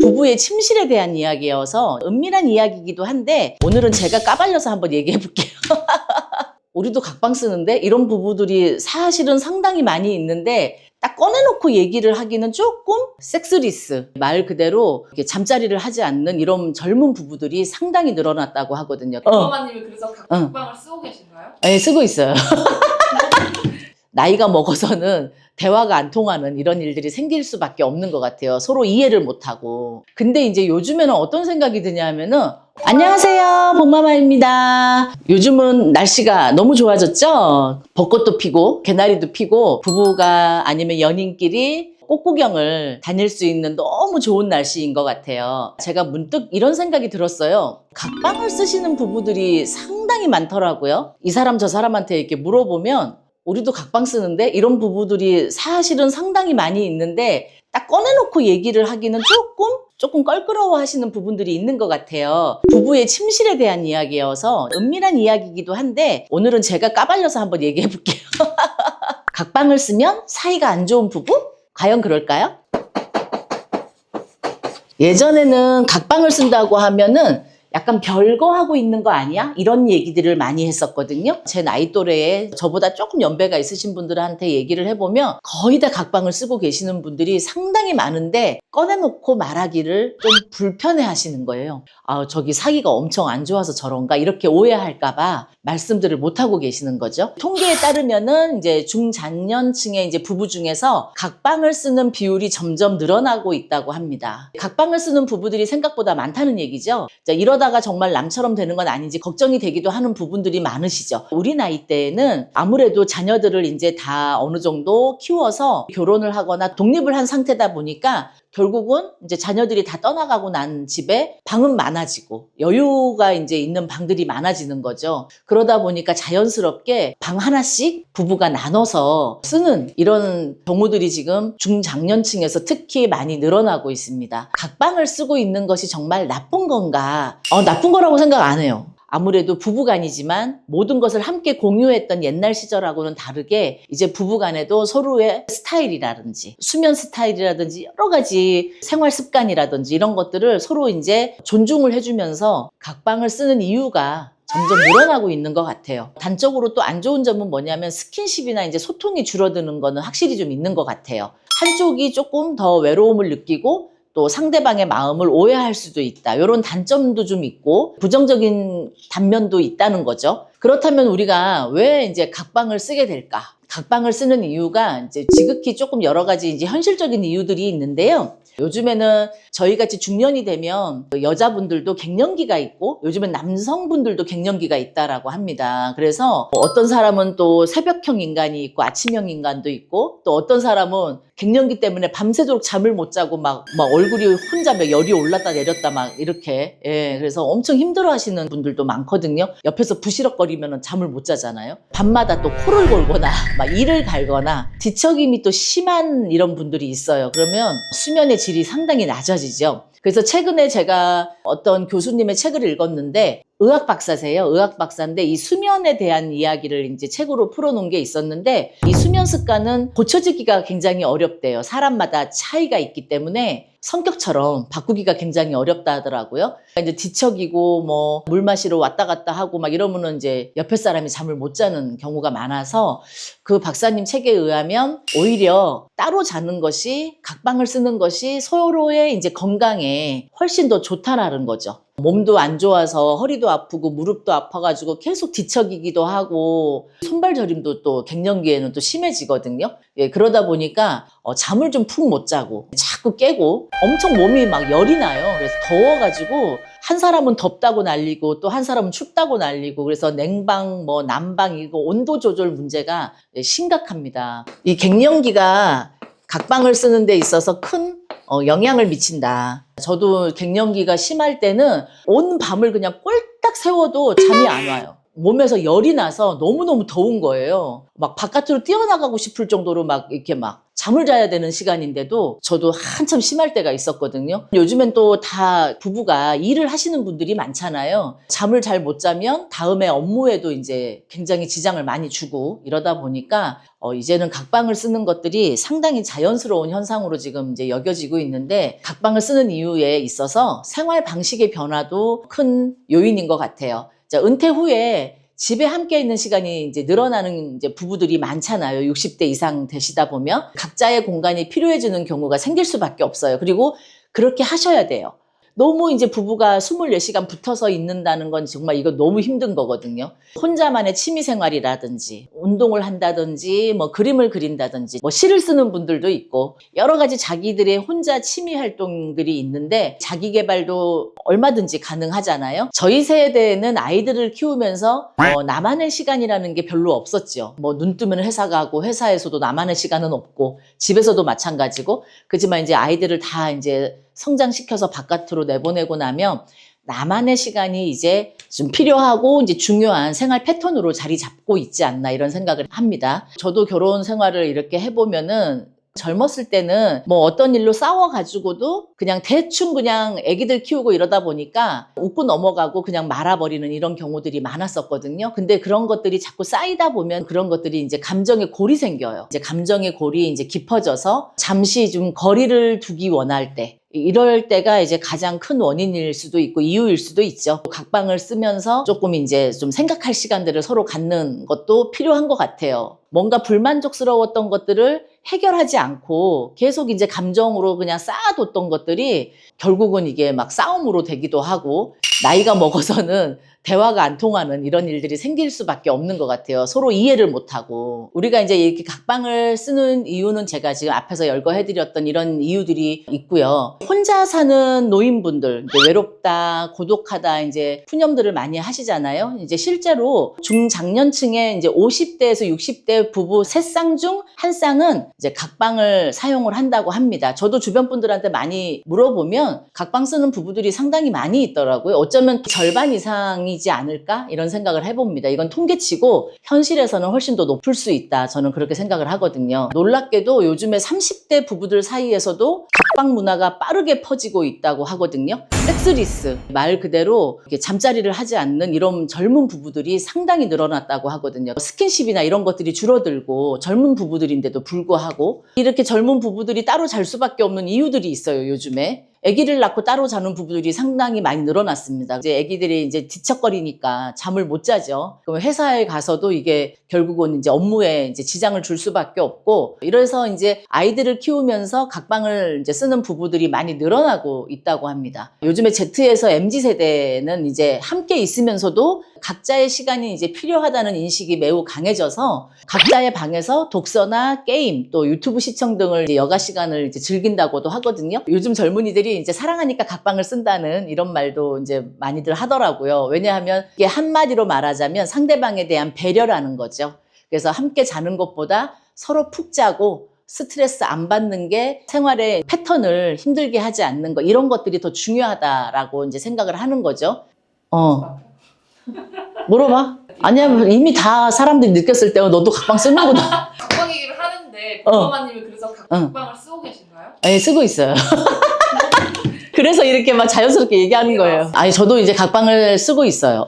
부부의 침실에 대한 이야기여서 은밀한 이야기이기도 한데 오늘은 제가 까발려서 한번 얘기해 볼게요. 우리도 각방 쓰는데 이런 부부들이 사실은 상당히 많이 있는데 딱 꺼내놓고 얘기를 하기는 조금 섹스리스, 말 그대로 이렇게 잠자리를 하지 않는 이런 젊은 부부들이 상당히 늘어났다고 하거든요. 엄마님이 그래서 각방을 쓰고 계신가요? 네, 쓰고 있어요. 나이가 먹어서는 대화가 안 통하는 이런 일들이 생길 수밖에 없는 것 같아요. 서로 이해를 못하고. 근데 이제 요즘에는 어떤 생각이 드냐면은 안녕하세요, 복마마입니다. 요즘은 날씨가 너무 좋아졌죠? 벚꽃도 피고 개나리도 피고 부부가 아니면 연인끼리 꽃구경을 다닐 수 있는 너무 좋은 날씨인 것 같아요. 제가 문득 이런 생각이 들었어요. 각방을 쓰시는 부부들이 상당히 많더라고요. 이 사람 저 사람한테 이렇게 물어보면 우리도 각방 쓰는데 이런 부부들이 사실은 상당히 많이 있는데 딱 꺼내놓고 얘기를 하기는 조금 껄끄러워 하시는 부분들이 있는 것 같아요. 부부의 침실에 대한 이야기여서 은밀한 이야기이기도 한데 오늘은 제가 까발려서 한번 얘기해 볼게요. 각방을 쓰면 사이가 안 좋은 부부? 과연 그럴까요? 예전에는 각방을 쓴다고 하면은 약간 별거 하고 있는 거 아니야? 이런 얘기들을 많이 했었거든요. 제 나이 또래에 저보다 조금 연배가 있으신 분들한테 얘기를 해보면 거의 다 각방을 쓰고 계시는 분들이 상당히 많은데 꺼내놓고 말하기를 좀 불편해 하시는 거예요. 아, 저기 사기가 엄청 안 좋아서 저런가? 이렇게 오해할까봐 말씀들을 못하고 계시는 거죠. 통계에 따르면은 이제 중장년층의 이제 부부 중에서 각방을 쓰는 비율이 점점 늘어나고 있다고 합니다. 각방을 쓰는 부부들이 생각보다 많다는 얘기죠. 자, 이러다가 정말 남처럼 되는 건 아닌지 걱정이 되기도 하는 부분들이 많으시죠. 우리 나이 때에는 아무래도 자녀들을 이제 다 어느 정도 키워서 결혼을 하거나 독립을 한 상태다 보니까 결국은 이제 자녀들이 다 떠나가고 난 집에 방은 많아지고 여유가 이제 있는 방들이 많아지는 거죠. 그러다 보니까 자연스럽게 방 하나씩 부부가 나눠서 쓰는 이런 경우들이 지금 중장년층에서 특히 많이 늘어나고 있습니다. 각방을 쓰고 있는 것이 정말 나쁜 건가? 나쁜 거라고 생각 안 해요. 아무래도 부부간이지만 모든 것을 함께 공유했던 옛날 시절하고는 다르게 이제 부부간에도 서로의 스타일이라든지 수면 스타일이라든지 여러 가지 생활 습관이라든지 이런 것들을 서로 이제 존중을 해주면서 각방을 쓰는 이유가 점점 늘어나고 있는 것 같아요. 단적으로 또 안 좋은 점은 뭐냐면 스킨십이나 이제 소통이 줄어드는 거는 확실히 좀 있는 것 같아요. 한쪽이 조금 더 외로움을 느끼고 또 상대방의 마음을 오해할 수도 있다. 이런 단점도 좀 있고 부정적인 단면도 있다는 거죠. 그렇다면 우리가 왜 이제 각방을 쓰게 될까? 각방을 쓰는 이유가 이제 지극히 조금 여러 가지 이제 현실적인 이유들이 있는데요. 요즘에는 저희같이 중년이 되면 여자분들도 갱년기가 있고 요즘은 남성분들도 갱년기가 있다라고 합니다. 그래서 어떤 사람은 또 새벽형 인간이 있고 아침형 인간도 있고 또 어떤 사람은 갱년기 때문에 밤새도록 잠을 못 자고 막 얼굴이 혼자 막 열이 올랐다 내렸다 막 이렇게 그래서 엄청 힘들어 하시는 분들도 많거든요. 옆에서 부시럭거리면 잠을 못 자잖아요. 밤마다 또 코를 골거나 막 이를 갈거나 뒤척임이 또 심한 이런 분들이 있어요. 그러면 수면의 질이 상당히 낮아지죠. 그래서 최근에 제가 어떤 교수님의 책을 읽었는데 의학 박사세요. 의학 박사인데 이 수면에 대한 이야기를 이제 책으로 풀어놓은 게 있었는데 이 수면 습관은 고쳐지기가 굉장히 어렵대요. 사람마다 차이가 있기 때문에 성격처럼 바꾸기가 굉장히 어렵다 하더라고요. 이제 뒤척이고 물 마시러 왔다 갔다 하고 막 이러면은 이제 옆에 사람이 잠을 못 자는 경우가 많아서 그 박사님 책에 의하면 오히려 따로 자는 것이 각방을 쓰는 것이 서로의 이제 건강에 훨씬 더 좋다라는 거죠. 몸도 안 좋아서 허리도 아프고 무릎도 아파가지고 계속 뒤척이기도 하고 손발 저림도 또 갱년기에는 또 심해지거든요. 그러다 보니까 잠을 좀 푹 못 자고 자꾸 깨고 엄청 몸이 막 열이 나요. 그래서 더워가지고 한 사람은 덥다고 난리고 또 한 사람은 춥다고 난리고 그래서 냉방 난방 이거 온도 조절 문제가 심각합니다. 이 갱년기가 각방을 쓰는 데 있어서 큰 영향을 미친다. 저도 갱년기가 심할 때는 온 밤을 그냥 꼴딱 세워도 잠이 안 와요. 몸에서 열이 나서 너무너무 더운 거예요. 막 바깥으로 뛰어나가고 싶을 정도로 막 이렇게 막 잠을 자야 되는 시간인데도 저도 한참 심할 때가 있었거든요. 요즘엔 또 다 부부가 일을 하시는 분들이 많잖아요. 잠을 잘 못 자면 다음에 업무에도 이제 굉장히 지장을 많이 주고 이러다 보니까 이제는 각방을 쓰는 것들이 상당히 자연스러운 현상으로 지금 이제 여겨지고 있는데, 각방을 쓰는 이유에 있어서 생활 방식의 변화도 큰 요인인 것 같아요. 자, 은퇴 후에 집에 함께 있는 시간이 이제 늘어나는 이제 부부들이 많잖아요. 60대 이상 되시다 보면 각자의 공간이 필요해지는 경우가 생길 수밖에 없어요. 그리고 그렇게 하셔야 돼요. 너무 이제 부부가 24시간 붙어서 있는다는 건 정말 이거 너무 힘든 거거든요. 혼자만의 취미 생활이라든지 운동을 한다든지 뭐 그림을 그린다든지 뭐 시를 쓰는 분들도 있고 여러 가지 자기들의 혼자 취미 활동들이 있는데 자기 개발도 얼마든지 가능하잖아요. 저희 세대는 아이들을 키우면서 나만의 시간이라는 게 별로 없었죠. 뭐 눈 뜨면 회사 가고 회사에서도 나만의 시간은 없고 집에서도 마찬가지고. 그렇지만 이제 아이들을 다 이제 성장시켜서 바깥으로 내보내고 나면 나만의 시간이 이제 좀 필요하고 이제 중요한 생활 패턴으로 자리 잡고 있지 않나 이런 생각을 합니다. 저도 결혼 생활을 이렇게 해보면은 젊었을 때는 뭐 어떤 일로 싸워가지고도 그냥 대충 그냥 애기들 키우고 이러다 보니까 웃고 넘어가고 그냥 말아버리는 이런 경우들이 많았었거든요. 근데 그런 것들이 자꾸 쌓이다 보면 그런 것들이 이제 감정의 골이 생겨요. 이제 감정의 골이 이제 깊어져서 잠시 좀 거리를 두기 원할 때, 이럴 때가 이제 가장 큰 원인일 수도 있고 이유일 수도 있죠. 각방을 쓰면서 조금 이제 좀 생각할 시간들을 서로 갖는 것도 필요한 것 같아요. 뭔가 불만족스러웠던 것들을 해결하지 않고 계속 이제 감정으로 그냥 쌓아뒀던 것들이 결국은 이게 막 싸움으로 되기도 하고, 나이가 먹어서는 대화가 안 통하는 이런 일들이 생길 수밖에 없는 것 같아요. 서로 이해를 못하고. 우리가 이제 이렇게 각방을 쓰는 이유는 제가 지금 앞에서 열거해드렸던 이런 이유들이 있고요. 혼자 사는 노인분들, 이제 외롭다, 고독하다, 이제 푸념들을 많이 하시잖아요. 이제 실제로 중장년층의 이제 50대에서 60대 부부 3쌍 중 1쌍은 이제 각방을 사용을 한다고 합니다. 저도 주변 분들한테 많이 물어보면 각방 쓰는 부부들이 상당히 많이 있더라고요. 어쩌면 절반 이상이지 않을까 이런 생각을 해봅니다. 이건 통계치고 현실에서는 훨씬 더 높을 수 있다, 저는 그렇게 생각을 하거든요. 놀랍게도 요즘에 30대 부부들 사이에서도 각방 문화가 빠르게 퍼지고 있다고 하거든요. 섹스리스, 말 그대로 잠자리를 하지 않는 이런 젊은 부부들이 상당히 늘어났다고 하거든요. 스킨십이나 이런 것들이 줄어들고 젊은 부부들인데도 불구하고 이렇게 젊은 부부들이 따로 잘 수밖에 없는 이유들이 있어요. 요즘에 아기를 낳고 따로 자는 부부들이 상당히 많이 늘어났습니다. 이제 아기들이 이제 뒤척거리니까 잠을 못 자죠. 그럼 회사에 가서도 이게 결국은 이제 업무에 이제 지장을 줄 수밖에 없고, 이래서 이제 아이들을 키우면서 각방을 이제 쓰는 부부들이 많이 늘어나고 있다고 합니다. 요즘에 Z에서 MZ 세대는 이제 함께 있으면서도 각자의 시간이 이제 필요하다는 인식이 매우 강해져서 각자의 방에서 독서나 게임, 또 유튜브 시청 등을 이제 여가 시간을 이제 즐긴다고도 하거든요. 요즘 젊은이들이 이제 사랑하니까 각방을 쓴다는 이런 말도 이제 많이들 하더라고요. 왜냐하면 이게 한마디로 말하자면 상대방에 대한 배려라는 거죠. 그래서 함께 자는 것보다 서로 푹 자고 스트레스 안 받는 게 생활의 패턴을 힘들게 하지 않는 거, 이런 것들이 더 중요하다라고 이제 생각을 하는 거죠. 물어봐. 아니야, 이미 다 사람들이 느꼈을 때 너도 각방 쓰는구나. 각방 얘기를 하는데 보마마님이 그래서 각방을 쓰고 계신가요? 네, 쓰고 있어요. 그래서 이렇게 막 자연스럽게 얘기하는 거예요. 아니, 저도 이제 각방을 쓰고 있어요.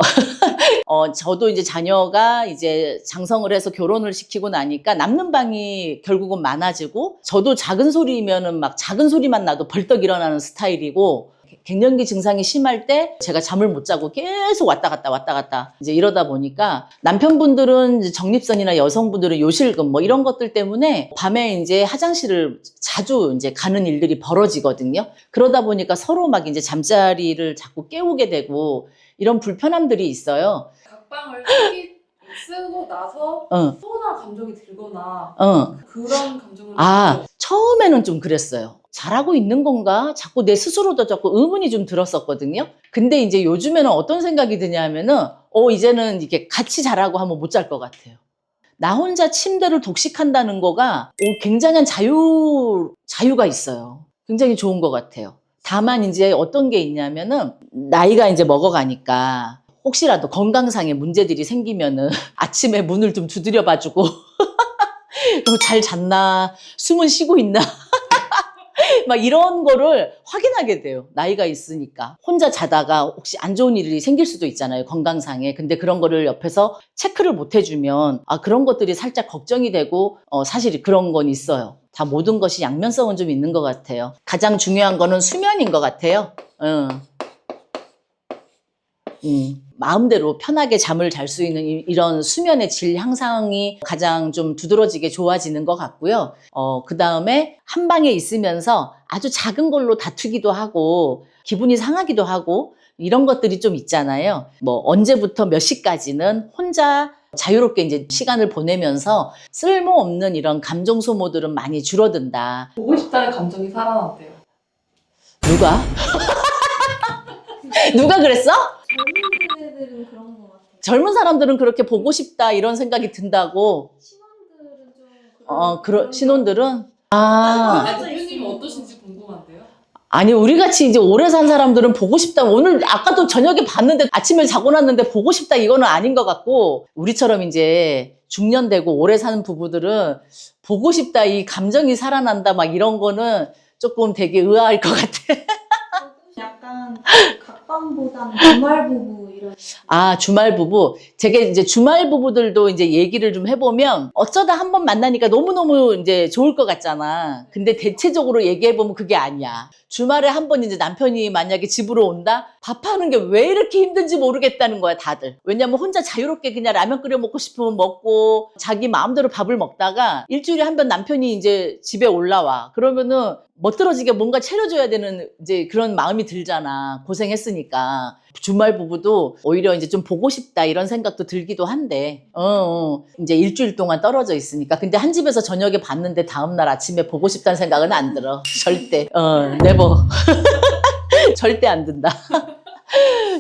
저도 이제 자녀가 이제 장성을 해서 결혼을 시키고 나니까 남는 방이 결국은 많아지고, 저도 작은 소리면은 막 작은 소리만 나도 벌떡 일어나는 스타일이고, 갱년기 증상이 심할 때 제가 잠을 못 자고 계속 왔다 갔다 이제 이러다 보니까 남편분들은 이제 적립선이나 여성분들은 요실금 뭐 이런 것들 때문에 밤에 이제 화장실을 자주 이제 가는 일들이 벌어지거든요. 그러다 보니까 서로 막 이제 잠자리를 자꾸 깨우게 되고 이런 불편함들이 있어요. 각방을 쓰고 나서 서운한 감정이 들거나 그런 감정을 처음에는 좀 그랬어요. 잘하고 있는 건가? 자꾸 내 스스로도 자꾸 의문이 좀 들었었거든요. 근데 이제 요즘에는 어떤 생각이 드냐면은 이제는 이렇게 같이 자라고 하면 못 잘 것 같아요. 나 혼자 침대를 독식한다는 거가 굉장한 자유가 있어요. 굉장히 좋은 것 같아요. 다만 이제 어떤 게 있냐면은 나이가 이제 먹어가니까 혹시라도 건강상의 문제들이 생기면은 아침에 문을 좀 두드려 봐주고 잘 잤나? 숨은 쉬고 있나? 막 이런 거를 확인하게 돼요. 나이가 있으니까. 혼자 자다가 혹시 안 좋은 일이 생길 수도 있잖아요. 건강상에. 근데 그런 거를 옆에서 체크를 못 해주면 그런 것들이 살짝 걱정이 되고 사실 그런 건 있어요. 다 모든 것이 양면성은 좀 있는 것 같아요. 가장 중요한 거는 수면인 것 같아요. 마음대로 편하게 잠을 잘 수 있는 이런 수면의 질 향상이 가장 좀 두드러지게 좋아지는 것 같고요. 그 다음에 한 방에 있으면서 아주 작은 걸로 다투기도 하고 기분이 상하기도 하고 이런 것들이 좀 있잖아요. 뭐 언제부터 몇 시까지는 혼자 자유롭게 이제 시간을 보내면서 쓸모없는 이런 감정 소모들은 많이 줄어든다. 보고 싶다는 감정이 살아났대요. 누가? 누가 그랬어? 젊은 세대들은 그런 것 같아요. 젊은 사람들은 그렇게 보고 싶다 이런 생각이 든다고. 신혼들은 좀 그런 신혼들은 대표님이 어떠신지 궁금한데요. 아니 우리 같이 이제 오래 산 사람들은 보고 싶다. 오늘 아까도 저녁에 봤는데 아침에 자고 났는데 보고 싶다 이거는 아닌 것 같고 우리처럼 이제 중년 되고 오래 사는 부부들은 보고 싶다 이 감정이 살아난다 막 이런 거는 조금 되게 의아할 것 같아. 약간 각방보다는 주말 부부 이런. 주말 부부. 제가 이제 주말 부부들도 이제 얘기를 좀 해보면 어쩌다 한 번 만나니까 너무너무 이제 좋을 것 같잖아. 근데 대체적으로 얘기해보면 그게 아니야. 주말에 한 번 이제 남편이 만약에 집으로 온다? 밥하는 게 왜 이렇게 힘든지 모르겠다는 거야, 다들. 왜냐면 혼자 자유롭게 그냥 라면 끓여 먹고 싶으면 먹고 자기 마음대로 밥을 먹다가 일주일에 한 번 남편이 이제 집에 올라와. 그러면은 멋들어지게 뭔가 차려줘야 되는 이제 그런 마음이 들잖아. 고생했으니까. 주말 부부도 오히려 이제 좀 보고 싶다 이런 생각도 들기도 한데, 이제 일주일 동안 떨어져 있으니까. 근데 한 집에서 저녁에 봤는데 다음날 아침에 보고 싶다는 생각은 안 들어. 절대. 네버. 절대 안 든다.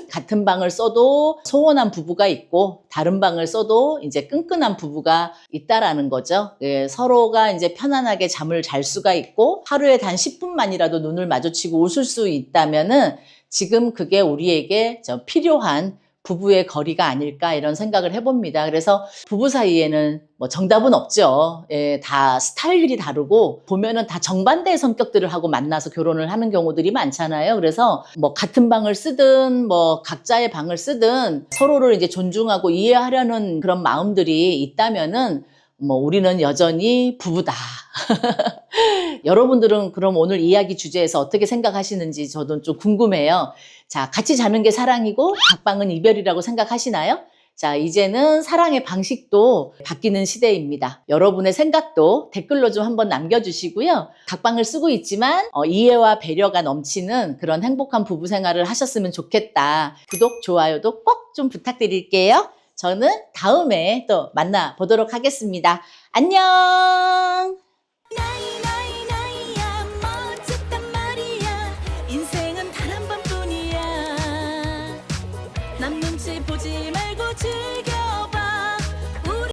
같은 방을 써도 소원한 부부가 있고 다른 방을 써도 이제 끈끈한 부부가 있다라는 거죠. 예, 서로가 이제 편안하게 잠을 잘 수가 있고 하루에 단 10분만이라도 눈을 마주치고 웃을 수 있다면은 지금 그게 우리에게 필요한 부부의 거리가 아닐까 이런 생각을 해봅니다. 그래서 부부 사이에는 뭐 정답은 없죠. 예, 다 스타일이 다르고 보면은 다 정반대의 성격들을 하고 만나서 결혼을 하는 경우들이 많잖아요. 그래서 뭐 같은 방을 쓰든 뭐 각자의 방을 쓰든 서로를 이제 존중하고 이해하려는 그런 마음들이 있다면은 뭐 우리는 여전히 부부다. 여러분들은 그럼 오늘 이야기 주제에서 어떻게 생각하시는지 저도 좀 궁금해요. 자, 같이 자는 게 사랑이고 각방은 이별이라고 생각하시나요? 자, 이제는 사랑의 방식도 바뀌는 시대입니다. 여러분의 생각도 댓글로 좀 한번 남겨주시고요. 각방을 쓰고 있지만 이해와 배려가 넘치는 그런 행복한 부부 생활을 하셨으면 좋겠다. 구독, 좋아요도 꼭 좀 부탁드릴게요. 저는 다음에 또 만나보도록 하겠습니다. 안녕! 나이야 멋졌단 말이야 인생은 단 한 번뿐이야 남 눈치 보지 말고